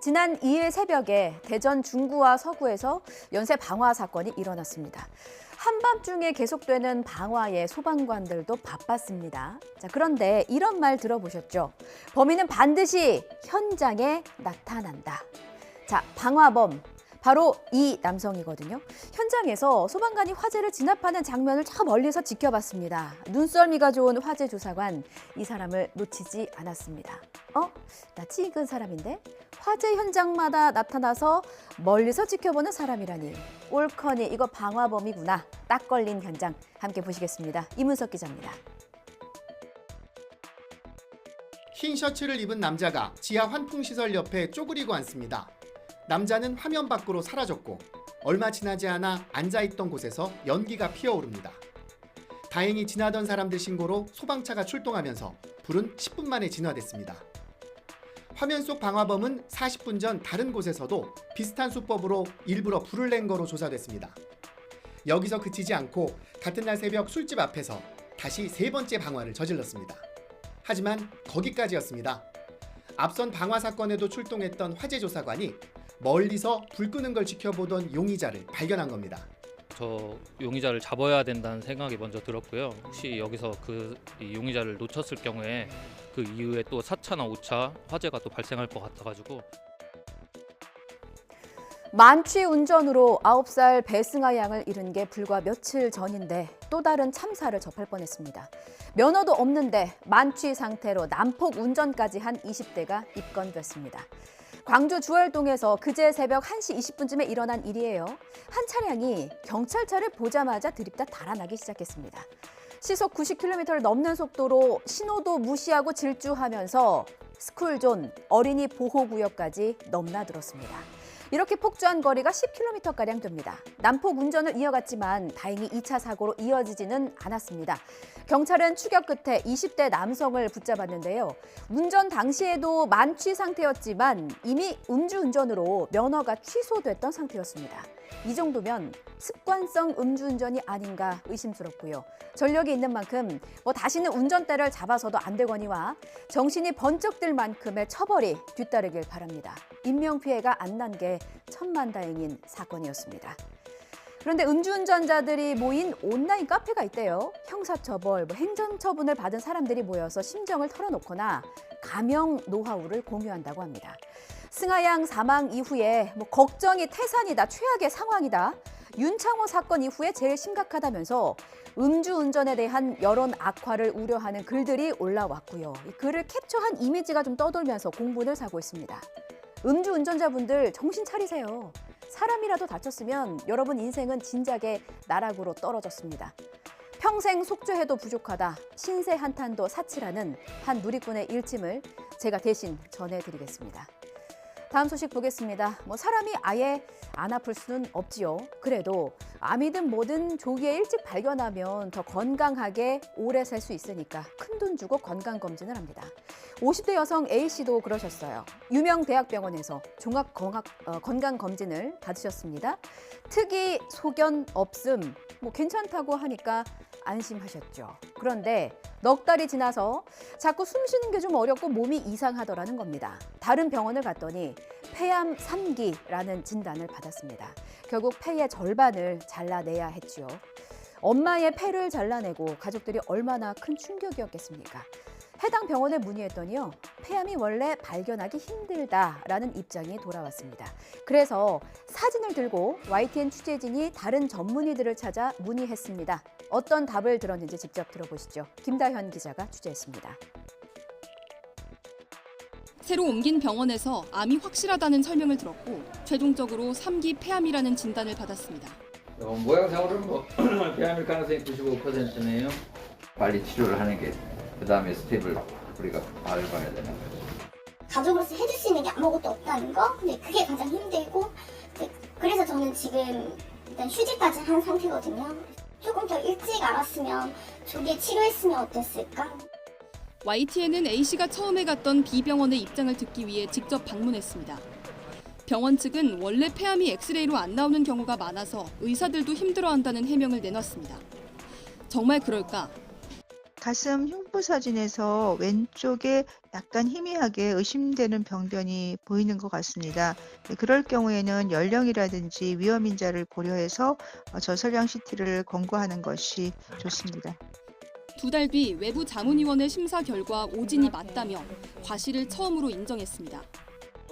지난 2일 새벽에 대전 중구와 서구에서 연쇄 방화 사건이 일어났습니다. 한밤중에 계속되는 방화에 소방관들도 바빴습니다. 자, 그런데 이런 말 들어보셨죠? 범인은 반드시 현장에 나타난다. 자, 방화범. 바로 이 남성이거든요. 현장에서 소방관이 화재를 진압하는 장면을 저 멀리서 지켜봤습니다. 눈썰미가 좋은 화재 조사관, 이 사람을 놓치지 않았습니다. 낯이 익은 사람인데? 화재 현장마다 나타나서 멀리서 지켜보는 사람이라니. 올커니 이거 방화범이구나. 딱 걸린 현장 함께 보시겠습니다. 이문석 기자입니다. 흰 셔츠를 입은 남자가 지하 환풍시설 옆에 쪼그리고 앉습니다. 남자는 화면 밖으로 사라졌고 얼마 지나지 않아 앉아있던 곳에서 연기가 피어오릅니다. 다행히 지나던 사람들 신고로 소방차가 출동하면서 불은 10분 만에 진화됐습니다. 화면 속 방화범은 40분 전 다른 곳에서도 비슷한 수법으로 일부러 불을 낸 거로 조사됐습니다. 여기서 그치지 않고 같은 날 새벽 술집 앞에서 다시 세 번째 방화를 저질렀습니다. 하지만 거기까지였습니다. 앞선 방화 사건에도 출동했던 화재 조사관이 멀리서 불 끄는 걸 지켜보던 용의자를 발견한 겁니다. 저 용의자를 잡아야 된다는 생각이 먼저 들었고요. 혹시 여기서 이 용의자를 놓쳤을 경우에 그 이후에 또 4차나 5차 화재가 또 발생할 것 같아가지고. 만취 운전으로 9살 배승아 양을 잃은 게 불과 며칠 전인데 또 다른 참사를 접할 뻔했습니다. 면허도 없는데 만취 상태로 난폭 운전까지 한 20대가 입건됐습니다. 광주 주월동에서 그제 새벽 1시 20분쯤에 일어난 일이에요. 한 차량이 경찰차를 보자마자 들이받아 달아나기 시작했습니다. 시속 90km를 넘는 속도로 신호도 무시하고 질주하면서 스쿨존, 어린이 보호구역까지 넘나들었습니다. 이렇게 폭주한 거리가 10km가량 됩니다. 난폭 운전을 이어갔지만 다행히 2차 사고로 이어지지는 않았습니다. 경찰은 추격 끝에 20대 남성을 붙잡았는데요. 운전 당시에도 만취 상태였지만 이미 음주운전으로 면허가 취소됐던 상태였습니다. 이 정도면 습관성 음주운전이 아닌가 의심스럽고요. 전력이 있는 만큼 다시는 운전대를 잡아서도 안 되거니와 정신이 번쩍 들 만큼의 처벌이 뒤따르길 바랍니다. 인명피해가 안 난 게 천만다행인 사건이었습니다. 그런데 음주운전자들이 모인 온라인 카페가 있대요. 형사처벌, 행정처분을 받은 사람들이 모여서 심정을 털어놓거나 감형 노하우를 공유한다고 합니다. 승아 양 사망 이후에 걱정이 태산이다, 최악의 상황이다. 윤창호 사건 이후에 제일 심각하다면서 음주운전에 대한 여론 악화를 우려하는 글들이 올라왔고요. 이 글을 캡처한 이미지가 좀 떠돌면서 공분을 사고 있습니다. 음주운전자분들 정신 차리세요. 사람이라도 다쳤으면 여러분 인생은 진작에 나락으로 떨어졌습니다. 평생 속죄해도 부족하다. 신세 한탄도 사치라는 한 누리꾼의 일침을 제가 대신 전해드리겠습니다. 다음 소식 보겠습니다. 사람이 아예 안 아플 수는 없지요. 그래도 암이든 뭐든 조기에 일찍 발견하면 더 건강하게 오래 살 수 있으니까 큰돈 주고 건강검진을 합니다. 50대 여성 A씨도 그러셨어요. 유명 대학병원에서 종합 건강검진을 받으셨습니다. 특이 소견 없음, 괜찮다고 하니까 안심하셨죠. 그런데 넉 달이 지나서 자꾸 숨 쉬는 게 좀 어렵고 몸이 이상하더라는 겁니다. 다른 병원을 갔더니 폐암 3기라는 진단을 받았습니다. 결국 폐의 절반을 잘라내야 했죠. 엄마의 폐를 잘라내고 가족들이 얼마나 큰 충격이었겠습니까? 해당 병원에 문의했더니요. 폐암이 원래 발견하기 힘들다라는 입장이 돌아왔습니다. 그래서 사진을 들고 YTN 취재진이 다른 전문의들을 찾아 문의했습니다. 어떤 답을 들었는지 직접 들어보시죠. 김다현 기자가 취재했습니다. 새로 옮긴 병원에서 암이 확실하다는 설명을 들었고 최종적으로 3기 폐암이라는 진단을 받았습니다. 모양상으로는 폐암일 가능성이 95%네요. 빨리 치료를 하는 게 그다음에 스텝을 우리가 밟아야 되는 거죠. 가족으로서 해줄 수 있는 게 아무것도 없다는 거? 근데 그게 가장 힘들고 그래서 저는 지금 일단 휴직까지 한 상태거든요. 조금 더 일찍 알았으면 조기에 치료했으면 어땠을까? YTN은 A씨가 처음에 갔던 B병원의 입장을 듣기 위해 직접 방문했습니다. 병원 측은 원래 폐암이 엑스레이로 안 나오는 경우가 많아서 의사들도 힘들어한다는 해명을 내놨습니다. 정말 그럴까? 가슴 흉부 사진에서 왼쪽에 약간 희미하게 의심되는 병변이 보이는 것 같습니다. 그럴 경우에는 연령이라든지 위험인자를 고려해서 저설량 CT를 권고하는 것이 좋습니다. 2달 뒤 외부 자문위원회 심사 결과 오진이 맞다며 과실을 처음으로 인정했습니다.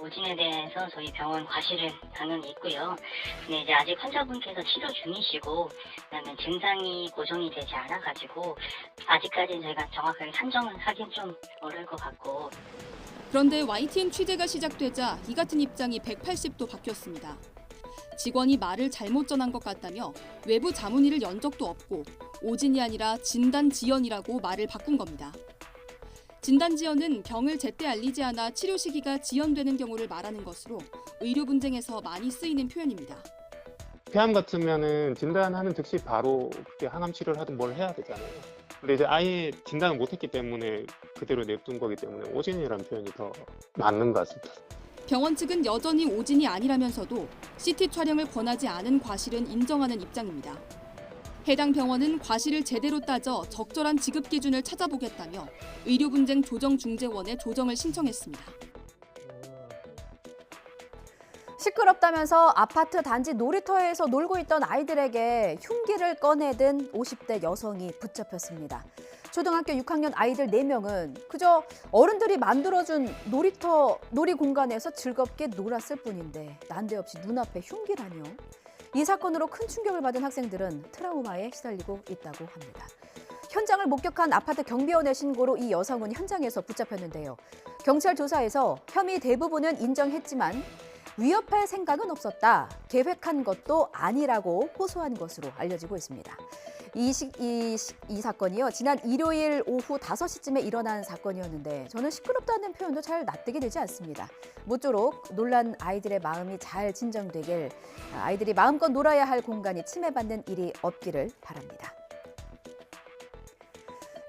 오진에 대해서 저희 병원 과실은 당연히 있고요. 근데 이제 아직 환자분께서 치료 중이시고, 그다음에 증상이 고정이 되지 않아가지고 아직까지는 저희가 정확하게 산정을 하긴 좀 어려울 것 같고. 그런데 YTN 취재가 시작되자 이 같은 입장이 180도 바뀌었습니다. 직원이 말을 잘못 전한 것 같다며 외부 자문위를 연 적도 없고 오진이 아니라 진단지연이라고 말을 바꾼 겁니다. 진단지연은 병을 제때 알리지 않아 치료 시기가 지연되는 경우를 말하는 것으로 의료 분쟁에서 많이 쓰이는 표현입니다. 폐암 같으면은 진단하는 즉시 바로 그때 항암 치료를 하든 뭘 해야 되잖아요. 근데 이제 아예 진단을 못했기 때문에 그대로 냅둔 거기 때문에 오진이라는 표현이 더 맞는 것 같습니다. 병원 측은 여전히 오진이 아니라면서도 CT 촬영을 권하지 않은 과실은 인정하는 입장입니다. 해당 병원은 과실을 제대로 따져 적절한 지급 기준을 찾아보겠다며 의료분쟁조정중재원에 조정을 신청했습니다. 시끄럽다면서 아파트 단지 놀이터에서 놀고 있던 아이들에게 흉기를 꺼내든 50대 여성이 붙잡혔습니다. 초등학교 6학년 아이들 4명은 그저 어른들이 만들어준 놀이 공간에서 즐겁게 놀았을 뿐인데 난데없이 눈앞에 흉기라뇨. 이 사건으로 큰 충격을 받은 학생들은 트라우마에 시달리고 있다고 합니다. 현장을 목격한 아파트 경비원의 신고로 이 여성은 현장에서 붙잡혔는데요. 경찰 조사에서 혐의 대부분은 인정했지만 위협할 생각은 없었다, 계획한 것도 아니라고 호소한 것으로 알려지고 있습니다. 이 사건이요, 지난 일요일 오후 5시쯤에 일어난 사건이었는데 저는 시끄럽다는 표현도 잘 납득이 되지 않습니다. 모쪼록 놀란 아이들의 마음이 잘 진정되길, 아이들이 마음껏 놀아야 할 공간이 침해받는 일이 없기를 바랍니다.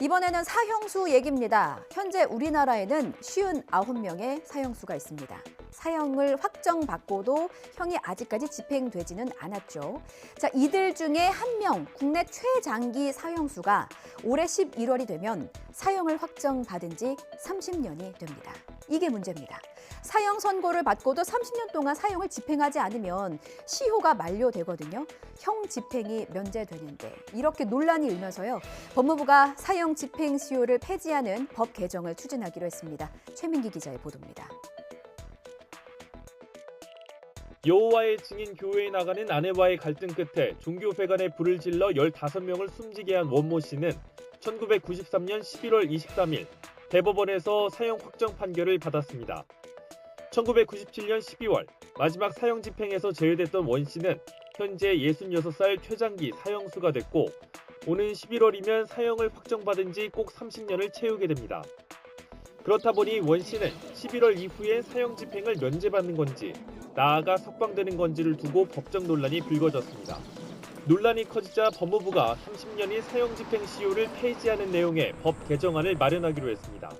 이번에는 사형수 얘기입니다. 현재 우리나라에는 59명의 사형수가 있습니다. 사형을 확정받고도 형이 아직까지 집행되지는 않았죠. 자, 이들 중에 한 명, 국내 최장기 사형수가 올해 11월이 되면 사형을 확정받은 지 30년이 됩니다. 이게 문제입니다. 사형 선고를 받고도 30년 동안 사형을 집행하지 않으면 시효가 만료되거든요. 형 집행이 면제되는데 이렇게 논란이 일면서요. 법무부가 사형 집행 시효를 폐지하는 법 개정을 추진하기로 했습니다. 최민기 기자의 보도입니다. 여호와의 증인 교회에 나가는 아내와의 갈등 끝에 종교회관에 불을 질러 15명을 숨지게 한 원모 씨는 1993년 11월 23일 대법원에서 사형 확정 판결을 받았습니다. 1997년 12월 마지막 사형 집행에서 제외됐던 원 씨는 현재 66살 최장기 사형수가 됐고 오는 11월이면 사형을 확정받은 지 꼭 30년을 채우게 됩니다. 그렇다 보니 원 씨는 11월 이후에 사형 집행을 면제받는 건지 나아가 석방되는 건지를 두고 법적 논란이 불거졌습니다. 논란이 커지자 법무부가 30년이 사형 집행 시효를 폐지하는 내용의 법 개정안을 마련하기로 했습니다.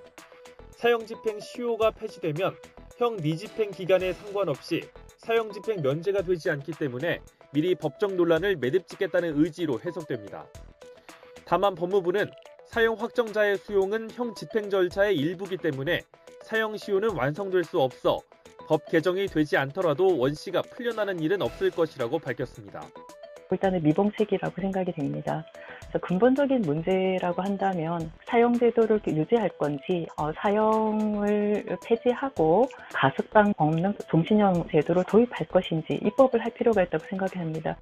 사형 집행 시효가 폐지되면 형 미집행 기간에 상관없이 사형 집행 면제가 되지 않기 때문에 미리 법적 논란을 매듭짓겠다는 의지로 해석됩니다. 다만 법무부는 사형 확정자의 수용은 형 집행 절차의 일부이기 때문에 사형 시효는 완성될 수 없어 법 개정이 되지 않더라도 원 씨가 풀려나는 일은 없을 것이라고 밝혔습니다. 일단은 미봉책이라고 생각이 됩니다. 그래서 근본적인 문제라고 한다면 사형 제도를 유지할 건지 사형을 폐지하고 가석방 없는 종신형 제도를 도입할 것인지 입법을 할 필요가 있다고 생각합니다.